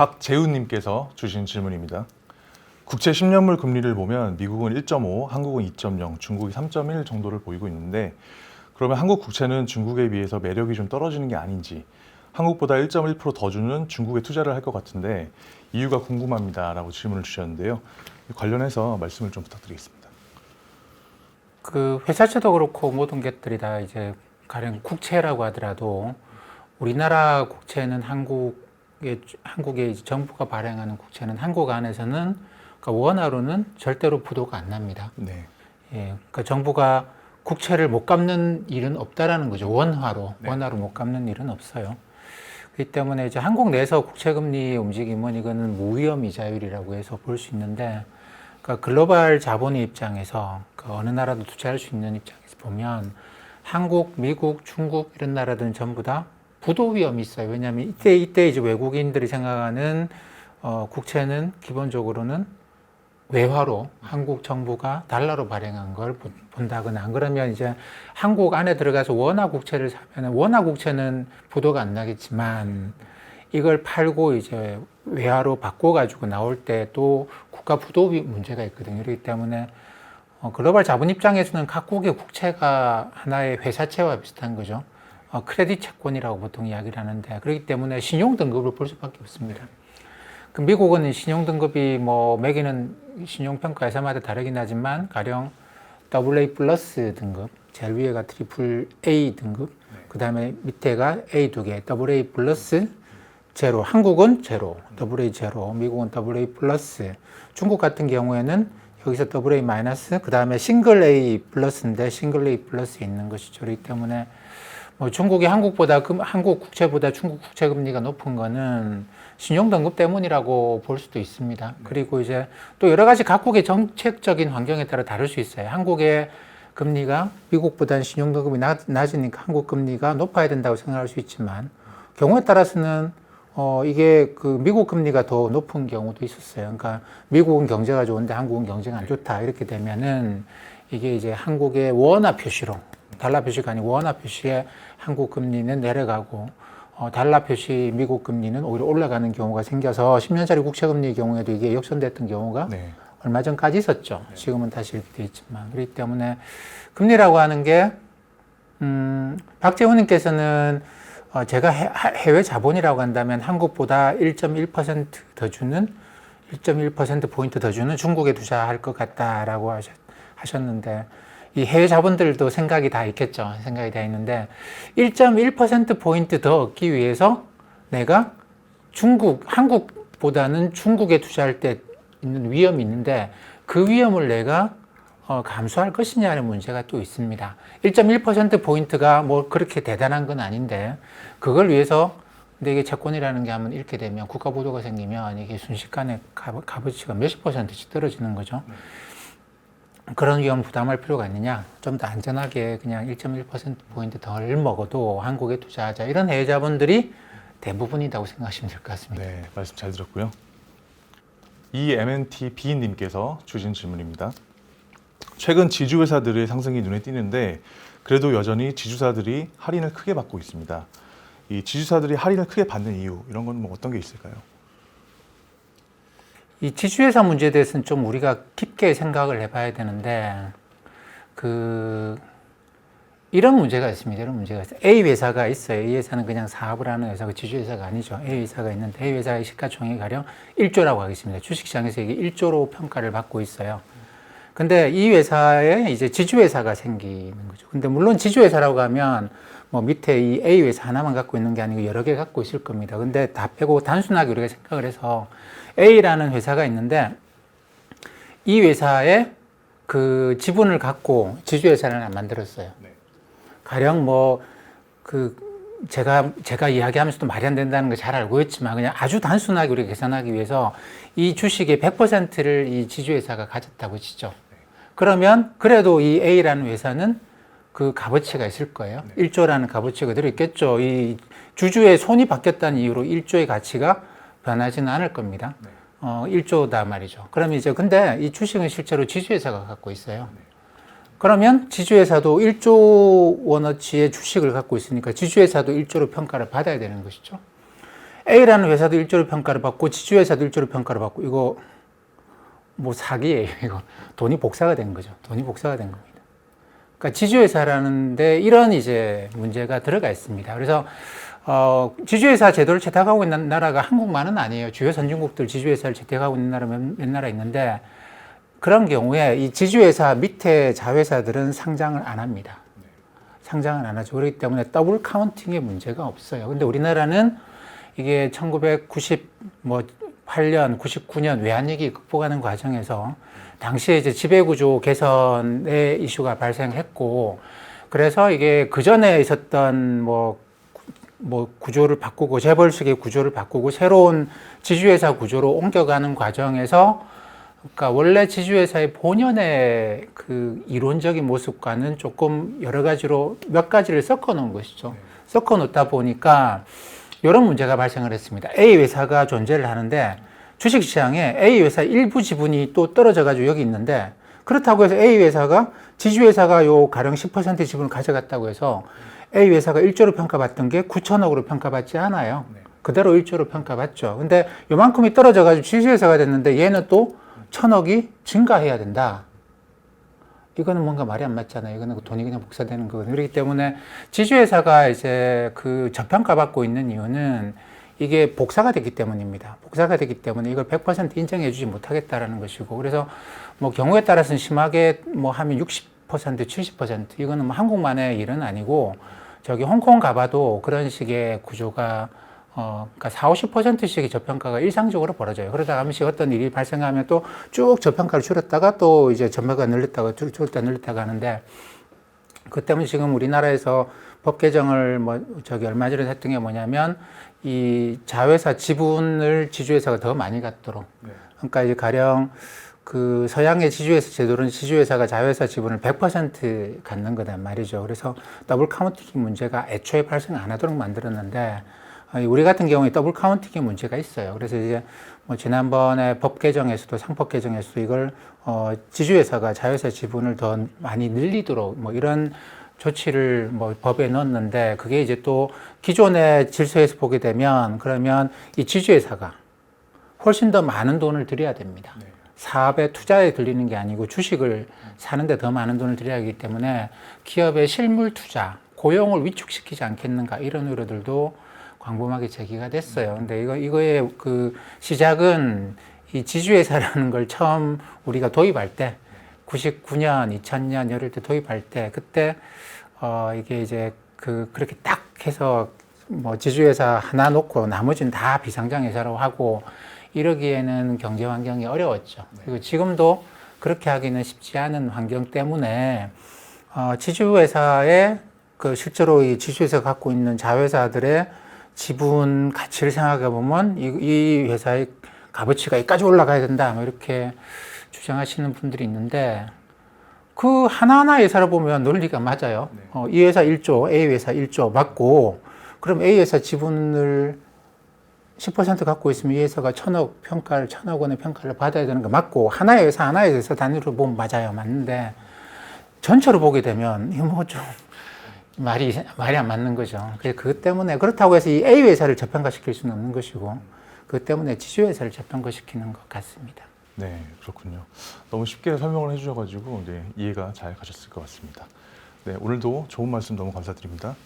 박재훈님께서 주신 질문입니다. 국채 10년물 금리를 보면 미국은 1.5, 한국은 2.0, 중국이 3.1 정도를 보이고 있는데 그러면 한국 국채는 중국에 비해서 매력이 좀 떨어지는 게 아닌지, 한국보다 1.1%더 주는 중국에 투자를 할 것 같은데 이유가 궁금합니다 라고 질문을 주셨는데요. 관련해서 말씀을 좀 부탁드리겠습니다. 그 회사채도 그렇고 모든 것들이 다 이제 가령 국채라고 하더라도 우리나라 국채는 한국의 이제 정부가 발행하는 국채는 한국 안에서는 그러니까 원화로는 절대로 부도가 안 납니다. 네. 예, 그러니까 정부가 국채를 못 갚는 일은 없다라는 거죠. 원화로 못 갚는 일은 없어요. 그렇기 때문에 이제 한국 내에서 국채 금리 움직임은 이거는 무위험 이자율이라고 해서 볼 수 있는데, 그러니까 글로벌 자본의 입장에서 그 어느 나라도 투자할 수 있는 입장에서 보면 한국, 미국, 중국 이런 나라들은 전부 다 부도 위험이 있어요. 왜냐하면 이때 이제 외국인들이 생각하는 국채는 기본적으로는 외화로 한국 정부가 달러로 발행한 걸 본다거나, 안 그러면 이제 한국 안에 들어가서 원화 국채를 사면 원화 국채는 부도가 안 나겠지만 이걸 팔고 이제 외화로 바꿔가지고 나올 때 또 국가 부도 문제가 있거든요. 그렇기 때문에 글로벌 자본 입장에서는 각국의 국채가 하나의 회사채와 비슷한 거죠. 크레딧 채권이라고 보통 이야기를 하는데, 그렇기 때문에 신용 등급을 볼 수밖에 없습니다. 그 미국은 신용 등급이 뭐 매기는 신용평가 회사마다 다르긴 하지만 가령 AA 플러스 등급, 제일 위에가 트리플 A 등급, 그 다음에 밑에가 A 두 개, AA 플러스 제로. 한국은 제로, AA 제로, 미국은 AA 플러스. 중국 같은 경우에는 여기서 AA 마이너스, 그 다음에 싱글 A 플러스인데 싱글 A 플러스 있는 것이죠. 그렇기 때문에 뭐 중국이 한국 국채보다 중국 국채 금리가 높은 거는 신용 등급 때문이라고 볼 수도 있습니다. 그리고 이제 또 여러 가지 각국의 정책적인 환경에 따라 다를 수 있어요. 한국의 금리가 미국보다는 신용 등급이 낮으니까 한국 금리가 높아야 된다고 생각할 수 있지만, 경우에 따라서는 이게 그 미국 금리가 더 높은 경우도 있었어요. 그러니까 미국은 경제가 좋은데 한국은 경제가 안 좋다, 이렇게 되면은 이게 이제 한국의 원화 표시로, 달러 표시가 아니고 원화 표시에 한국 금리는 내려가고 달러 표시 미국 금리는 오히려 올라가는 경우가 생겨서 10년짜리 국채 금리의 경우에도 이게 역전됐던 경우가 얼마 전까지 있었죠. 지금은 다시 이렇게 돼 있지만. 그렇기 때문에 금리라고 하는 게 박재훈님께서는 제가 해외 자본이라고 한다면 한국보다 1.1%더 주는 1.1%포인트 더 주는 중국에 투자할 것 같다라고 하셨는데, 이 해외 자본들도 생각이 다 있겠죠. 생각이 다 있는데 1.1%포인트 더 얻기 위해서 내가 한국보다는 중국에 투자할 때 있는 위험이 있는데 그 위험을 내가 감수할 것이냐는 문제가 또 있습니다. 1.1%포인트가 뭐 그렇게 대단한 건 아닌데 그걸 위해서, 근데 이게 채권이라는 게 하면 이렇게 되면 국가 부도가 생기면 이게 순식간에 값어치가 몇십 %씩 떨어지는 거죠. 그런 위험 부담할 필요가 있느냐? 좀 더 안전하게 그냥 1.1%포인트 덜 먹어도 한국에 투자하자. 이런 해외 자본들이 대부분이라고 생각하시면 될 것 같습니다. 네, 말씀 잘 들었고요. 이 MNTB님께서 주신 질문입니다. 최근 지주회사들의 상승이 눈에 띄는데 그래도 여전히 지주사들이 할인을 크게 받고 있습니다. 이 지주사들이 할인을 크게 받는 이유, 이런 건 뭐 어떤 게 있을까요? 이 지주회사 문제에 대해서는 좀 우리가 깊게 생각을 해봐야 되는데, 이런 문제가 있습니다. 이런 문제가 있어요. A 회사가 있어요. A 회사는 그냥 사업을 하는 회사고 지주회사가 아니죠. A 회사가 있는데 A 회사의 시가총액이 가령 1조라고 하겠습니다. 주식시장에서 이게 1조로 평가를 받고 있어요. 근데 이 회사에 이제 지주회사가 생기는 거죠. 근데 물론 지주회사라고 하면 뭐 밑에 이 A 회사 하나만 갖고 있는 게 아니고 여러 개 갖고 있을 겁니다. 근데 다 빼고 단순하게 우리가 생각을 해서 A라는 회사가 있는데 이 회사에 그 지분을 갖고 지주회사를 하나 만들었어요. 가령 뭐 제가 이야기하면서도 말이 안 된다는 걸 잘 알고 있지만 그냥 아주 단순하게 우리가 계산하기 위해서 이 주식의 100%를 이 지주회사가 가졌다고 치죠. 그러면 그래도 이 A라는 회사는 그 값어치가 있을 거예요. 1조라는 값어치가 그대로 있겠죠. 이 주주의 손이 바뀌었다는 이유로 1조의 가치가 변하지는 않을 겁니다. 1조다 말이죠. 그러면 이제 근데 이 주식은 실제로 지주회사가 갖고 있어요. 그러면 지주회사도 1조 원어치의 주식을 갖고 있으니까 지주회사도 1조로 평가를 받아야 되는 것이죠. A라는 회사도 1조로 평가를 받고 지주회사도 1조로 평가를 받고 이거 뭐 사기예요. 이거 돈이 복사가 된 거죠. 돈이 복사가 된 겁니다. 그러니까 지주회사라는데 이런 이제 문제가 들어가 있습니다. 그래서 지주회사 제도를 채택하고 있는 나라가 한국만은 아니에요. 주요 선진국들 지주회사를 채택하고 있는 나라 몇 나라 있는데 그런 경우에 이 지주회사 밑에 자회사들은 상장을 안 합니다. 상장을 안 하죠. 그렇기 때문에 더블 카운팅의 문제가 없어요. 근데 우리나라는 이게 1998년, 99년 외환위기 극복하는 과정에서 당시에 이제 지배구조 개선의 이슈가 발생했고, 그래서 이게 그 전에 있었던 뭐 구조를 바꾸고 재벌식의 구조를 바꾸고 새로운 지주회사 구조로 옮겨가는 과정에서, 그러니까 원래 지주회사의 본연의 그 이론적인 모습과는 조금 여러 가지로 몇 가지를 섞어 놓은 것이죠. 섞어 놓다 보니까 이런 문제가 발생을 했습니다. A 회사가 존재를 하는데 주식시장에 A 회사 일부 지분이 또 떨어져 가지고 여기 있는데, 그렇다고 해서 A 회사가 지주회사가 요 가령 10% 지분을 가져갔다고 해서 A 회사가 1조로 평가받던 게 9천억으로 평가받지 않아요. 그대로 1조로 평가받죠. 근데 요만큼이 떨어져 가지고 지주회사가 됐는데 얘는 또 1,000억이 증가해야 된다. 이거는 뭔가 말이 안 맞잖아요. 이거는 돈이 그냥 복사되는 거거든요. 그렇기 때문에 지주회사가 이제 그 저평가받고 있는 이유는 이게 복사가 됐기 때문입니다. 복사가 됐기 때문에 이걸 100% 인정해주지 못하겠다라는 것이고, 그래서 뭐 경우에 따라서는 심하게 뭐 하면 60%, 70%, 이거는 뭐 한국만의 일은 아니고 저기 홍콩 가봐도 그런 식의 구조가 그러니까 40~50%씩의 저평가가 일상적으로 벌어져요. 그러다가 한 번씩 어떤 일이 발생하면 또 쭉 저평가를 줄였다가 또 이제 저평가가 늘렸다가 줄였다가 늘렸다가 하는데, 그 때문에 지금 우리나라에서 법 개정을 뭐 저기 얼마 전에 했던 게 뭐냐면 이 자회사 지분을 지주회사가 더 많이 갖도록. 그러니까 이제 가령 그 서양의 지주회사 제도는 지주회사가 자회사 지분을 100% 갖는 거단 말이죠. 그래서 더블 카운팅 문제가 애초에 발생 안 하도록 만들었는데, 우리 같은 경우에 더블 카운팅의 문제가 있어요. 그래서 이제 뭐 지난번에 법 개정에서도 상법 개정에서도 이걸 지주회사가 자회사 지분을 더 많이 늘리도록 뭐 이런 조치를 뭐 법에 넣었는데, 그게 이제 또 기존의 질서에서 보게 되면 그러면 이 지주회사가 훨씬 더 많은 돈을 들여야 됩니다. 사업에 투자에 들리는 게 아니고 주식을 사는데 더 많은 돈을 들여야 하기 때문에 기업의 실물 투자, 고용을 위축시키지 않겠는가, 이런 우려들도 광범하게 제기가 됐어요. 근데 이거의 그 시작은 이 지주회사라는 걸 처음 우리가 도입할 때 99년, 2000년 이럴 때 도입할 때 그때 이게 이제 그렇게 딱 해서 뭐 지주회사 하나 놓고 나머지는 다 비상장회사로 하고 이러기에는 경제 환경이 어려웠죠. 그리고 지금도 그렇게 하기는 쉽지 않은 환경 때문에 지주회사의 그 실제로 이 지주회사가 갖고 있는 자회사들의 지분 가치를 생각해 보면 이 회사의 값어치가 여기까지 올라가야 된다, 뭐 이렇게 주장하시는 분들이 있는데, 그 하나하나 회사를 보면 논리가 맞아요. 이 회사 1조, A 회사 1조 맞고, 그럼 A 회사 지분을 10% 갖고 있으면 이 회사가 1,000억 원의 평가를 받아야 되는 거 맞고, 하나의 회사 단위로 보면 맞아요. 맞는데, 전체로 보게 되면, 이거 뭐 좀, 말이 안 맞는 거죠. 그래서 그것 때문에, 그렇다고 해서 이 A 회사를 저평가시킬 수는 없는 것이고, 그것 때문에 지주회사를 저평가시키는 것 같습니다. 네, 그렇군요. 너무 쉽게 설명을 해주셔가지고 이해가 잘 가셨을 것 같습니다. 네, 오늘도 좋은 말씀 너무 감사드립니다.